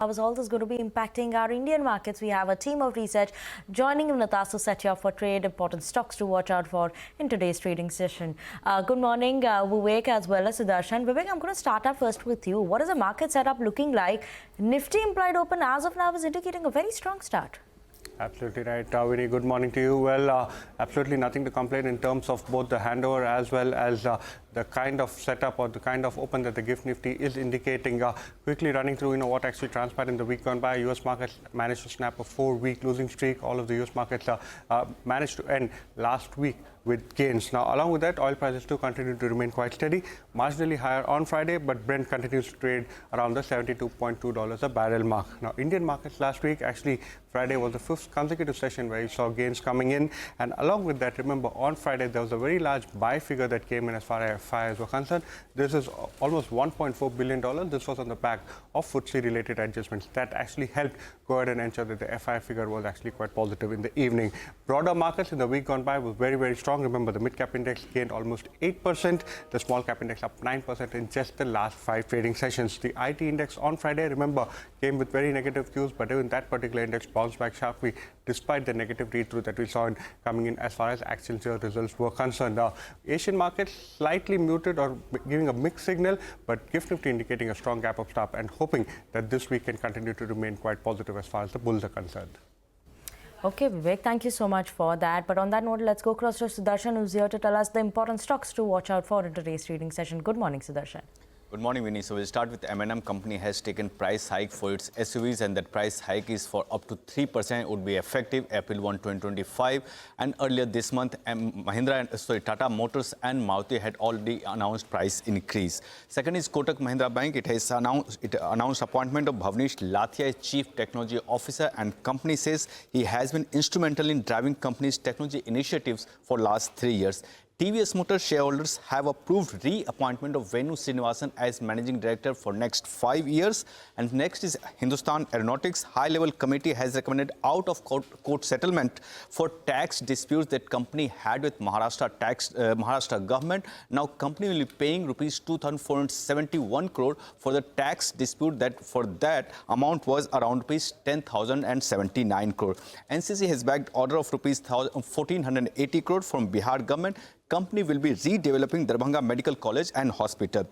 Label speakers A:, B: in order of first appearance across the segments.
A: How is all this going to be impacting our Indian markets? We have a team of research joining us to set you up for trade, important stocks to watch out for in today's trading session. Good morning, Vivek as well as Sudarshan. Vivek, I'm going to start up first with you. What is the market setup looking like? Nifty implied open as of now is indicating a very strong start.
B: Absolutely right, Vinny. Good morning to you. Well, absolutely nothing to complain in terms of both the handover as well as the kind of setup or the kind of open that the GIFT Nifty is indicating. Quickly running through, what actually transpired in the week gone by. US markets managed to snap a 4-week losing streak. All of the US markets managed to end last week with gains. Now, along with that, oil prices too continue to remain quite steady, marginally higher on Friday, but Brent continues to trade around the $72.2 a barrel mark. Now, Indian markets last week, actually, Friday was the 5th consecutive session where you saw gains coming in. And along with that, remember, on Friday, there was a very large buy figure that came in as far as FIs were concerned. This is almost $1.4 billion. This was on the back of FTSE-related adjustments that actually helped go ahead and ensure that the FI figure was actually quite positive in the evening. Broader markets in the week gone by were very, very strong. Remember, the mid-cap index gained almost 8%, the small-cap index up 9% in just the last 5 trading sessions. The IT index on Friday, remember, came with very negative cues, but even that particular index bounced back sharply despite the negative read-through that we saw in coming in as far as Accenture results were concerned. Asian markets slightly muted or giving a mixed signal, but GIFT Nifty indicating a strong gap up stop and hoping that this week can continue to remain quite positive as far as the bulls are concerned.
A: Okay, Vivek, thank you so much for that. But on that note, let's go across to Sudarshan, who's here to tell us the important stocks to watch out for in today's trading session. Good morning, Sudarshan.
C: Good morning, Vinny. So we'll start with M&M company has taken price hike for its SUVs, and that price hike is for up to 3%. It would be effective April 1, 2025. And earlier this month, Tata Motors and Maruti had already announced price increase. Second is Kotak Mahindra Bank. It has announced appointment of Bhavnish Lathia as Chief Technology Officer, and company says he has been instrumental in driving company's technology initiatives for last 3 years. TVS Motors shareholders have approved re-appointment of Venu Srinivasan as Managing Director for next 5 years. And next is Hindustan Aeronautics. High-level committee has recommended out-of-court settlement for tax disputes that company had with Maharashtra government. Now, company will be paying rupees 2,471 crore for the tax dispute. That amount was around rupees 10,079 crore. NCC has bagged order of rupees 1,480 crore from Bihar government. Company will be redeveloping Darbhanga Medical College and Hospital.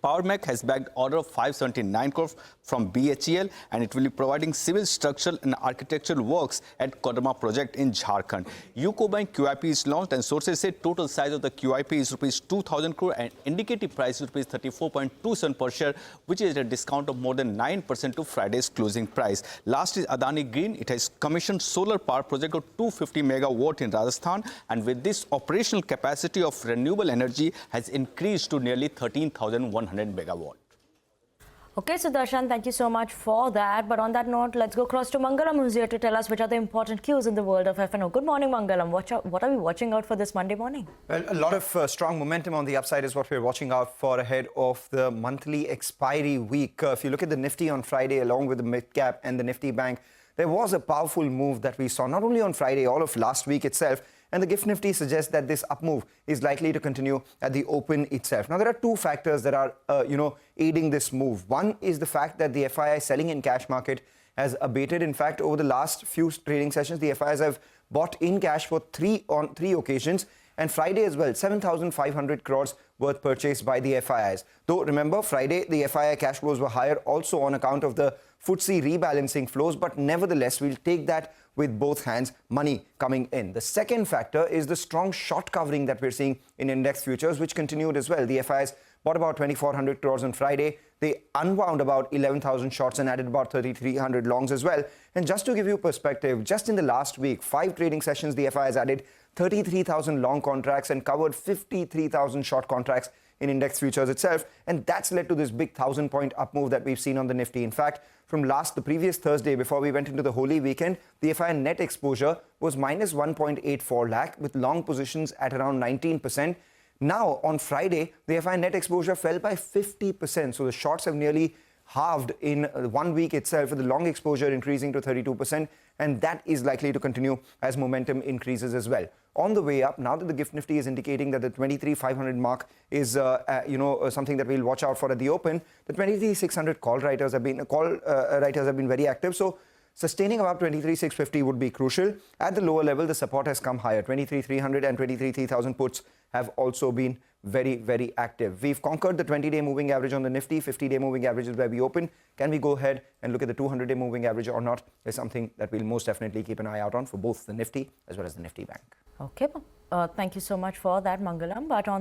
C: Powermech has bagged order of 579 crore from BHEL, and it will be providing civil, structural and architectural works at Kodarma project in Jharkhand. UCO Bank QIP is launched, and sources say total size of the QIP is rupees 2,000 crore and indicative price is rupees 34.2 per share, which is a discount of more than 9% to Friday's closing price. Last is Adani Green. It has commissioned solar power project of 250 megawatt in Rajasthan, and with this operational capacity of renewable energy has increased to nearly 13,100 megawatt.
A: Okay, Sudarshan, thank you so much for that. But on that note, let's go across to Mangalam, who's here to tell us which are the important cues in the world of F&O. Good morning, Mangalam. What are we watching out for this Monday morning?
D: Well, a lot of strong momentum on the upside is what we're watching out for ahead of the monthly expiry week. If you look at the Nifty on Friday, along with the mid-cap and the Nifty Bank, there was a powerful move that we saw not only on Friday, all of last week itself. And the GIFT Nifty suggests that this up move is likely to continue at the open itself. Now, there are two factors that are, aiding this move. One is the fact that the FII selling in cash market has abated. In fact, over the last few trading sessions, the FIIs have bought in cash for on three occasions. And Friday as well, 7,500 crores worth purchased by the FIIs. Though, remember, Friday, the FII cash flows were higher also on account of the FTSE rebalancing flows. But nevertheless, we'll take that with both hands, money coming in. The second factor is the strong short covering that we're seeing in index futures, which continued as well. The FIs bought about 2,400 crores on Friday. They unwound about 11,000 shorts and added about 3,300 longs as well. And just to give you perspective, just in the last week, 5 trading sessions, the FIs added 33,000 long contracts and covered 53,000 short contracts in index futures itself, and that's led to this big 1,000-point up move that we've seen on the Nifty. In fact, from the previous Thursday, before we went into the Holy Weekend, the FI net exposure was minus 1.84 lakh, with long positions at around 19%. Now, on Friday, the FI net exposure fell by 50%, so the shorts have nearly halved in 1 week itself, with the long exposure increasing to 32%, and that is likely to continue as momentum increases as well. On the way up, now that the GIFT Nifty is indicating that the 23,500 mark is something that we'll watch out for at the open, the 23,600 call writers have been very active. So sustaining above 23,650 would be crucial. At the lower level, the support has come higher. 23,300 and 23,300 puts have also been very, very active. We've conquered the 20-day moving average on the Nifty. 50-day moving average is where we open. Can we go ahead and look at the 200-day moving average or not is something that we'll most definitely keep an eye out on for both the Nifty as well as the Nifty Bank.
A: Okay, thank you so much for that, Mangalam. But on